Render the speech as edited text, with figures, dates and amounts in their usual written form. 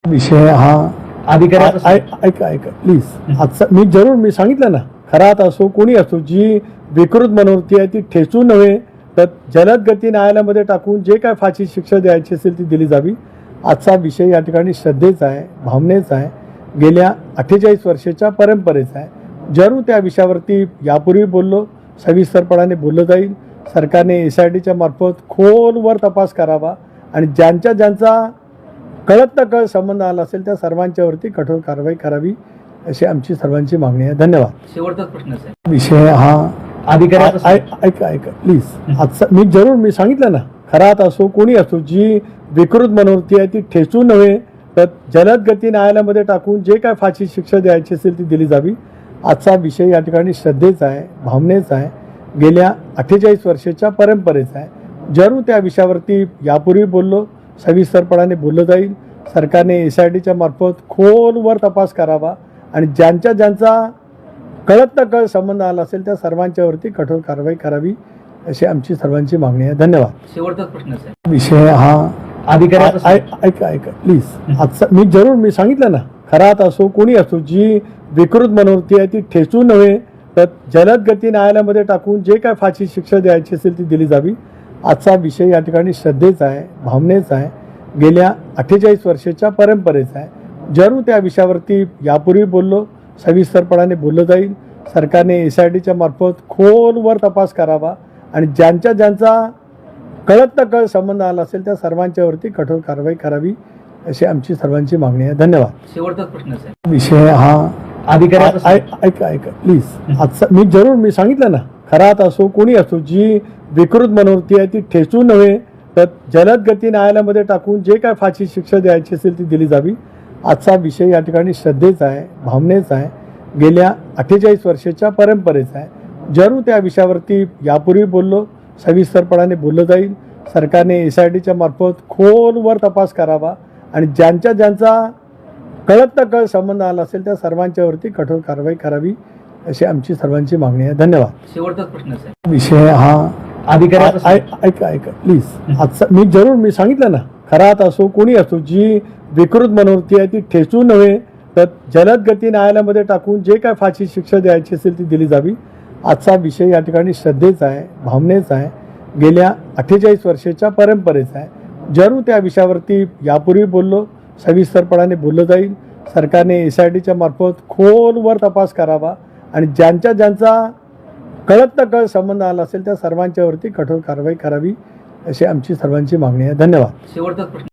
विषय हा अधिकाऱ्याचा ऐका प्लीज. आजचा मी सांगितलं ना, खरात असो कोणी असो, जी विकृत मनोवृत्ती आहे ती ठेचून नव्हे तर जलद गती न्यायालयामध्ये टाकून जे काय फाशी शिक्षा द्यायची असेल ती दिली जावी. आजचा विषय या ठिकाणी श्रद्धेचा आहे, भावनेचा आहे, गेल्या 48 वर्षाच्या परंपरेचा आहे. जरूर त्या विषयावरती यापूर्वी बोललो, सविस्तरपणाने बोललं जाईल. सरकारने SITच्या मार्फत खोलवर तपास करावा आणि ज्यांचा कळत न कळत संबंध आला असेल त्या सर्वांच्यावरती कठोर कारवाई करावी अशी आमची सर्वांची मागणी आहे. धन्यवाद. शेवटचाच प्रश्न आहे. विषय हा अधिकाऱ्याचा ऐका प्लीज. आजचा मी सांगितलं ना, खरात असो कोणी असो, जी विकृत मनोवृत्ती आहे ती ठेचून नव्हे तर जलद गती न्यायालयामध्ये टाकून जे काय फाशी शिक्षा द्यायची असेल ती दिली जावी. आजचा विषय या ठिकाणी श्रद्धेचा आहे, भावनेचा आहे, गेल्या 48 वर्षाच्या परंपरेचा आहे. जरूर त्या विषयावरती यापूर्वी बोललो, सविस्तरपणाने बोललं जाईल. सरकारने SITच्या मार्फत खोलवर तपास करावा आणि ज्यांचा कळत न कळत संबंध आला असेल त्या सर्वांच्यावरती कठोर कारवाई करावी अशी आमची सर्वांची मागणी आहे. धन्यवाद. शेवटचाच प्रश्न आहे. विषय हा अधिकाऱ्याचा ऐका प्लीज. आजचा मी सांगितलं ना, खरात असो कोणी असो, जी विकृत मनोवृत्ती आहे ती ठेचून नव्हे तर जलद गती न्यायालयामध्ये टाकून जे काय फाशी शिक्षा द्यायची असेल ती दिली जावी. आजचा विषय या ठिकाणी श्रद्धेचा आहे, भावनेचा आहे, गेल्या 48 वर्षाच्या परंपरेचा आहे. जरूर त्या विषयावरती यापूर्वी बोललो, सविस्तरपणाने बोललं जाईल. सरकारने SITच्या मार्फत खोलवर तपास करावा आणि ज्यांचा कळत न कळत संबंध आला असेल त्या सर्वांच्यावरती कठोर कारवाई करावी अशी आमची सर्वांची मागणी आहे. धन्यवाद. शेवटचाच प्रश्न आहे. विषय हा अधिकाऱ्याचा ऐका प्लीज. आजचा मी सांगितलं ना, खरात असो कोणी असो, जी विकृत मनोवृत्ती आहे ती ठेचून नव्हे तर जलद गती न्यायालयामध्ये टाकून जे काय फाशी शिक्षा द्यायची असेल ती दिली जावी. आजचा विषय या ठिकाणी श्रद्धेचा आहे, भावनेचा आहे, गेल्या 48 वर्षाच्या परंपरेचा आहे. जरूर त्या विषयावरती यापूर्वी बोललो, सविस्तरपणाने बोललं जाईल. सरकारने SITच्या मार्फत खोलवर तपास करावा आणि ज्यांचा कळत न कळत संबंध आला असेल त्या सर्वांच्यावरती कठोर कारवाई करावी अशी आमची सर्वांची मागणी आहे. धन्यवाद. शेवटचाच प्रश्न आहे. विषय हा अधिकाऱ्याचा ऐका प्लीज. आजचा मी सांगितलं ना, खरात असो कोणी असो, जी विकृत मनोवृत्ती आहे ती ठेचून नव्हे तर जलद गती न्यायालयामध्ये टाकून जे काय फाशी शिक्षा द्यायची असेल ती दिली जावी. आजचा विषय या ठिकाणी श्रद्धेचा आहे, भावनेचा आहे, गेल्या 48 वर्षाच्या परंपरेचा आहे. जरूर त्या विषयावरती यापूर्वी बोललो, सविस्तरपणाने बोललं जाईल. सरकारने SITच्या मार्फत खोलवर तपास करावा आणि ज्यांचा कळत न कळत संबंध आला असेल त्या सर्वांच्यावरती कठोर कारवाई करावी अशी आमची सर्वांची मागणी आहे. धन्यवाद. शेवटचाच प्रश्न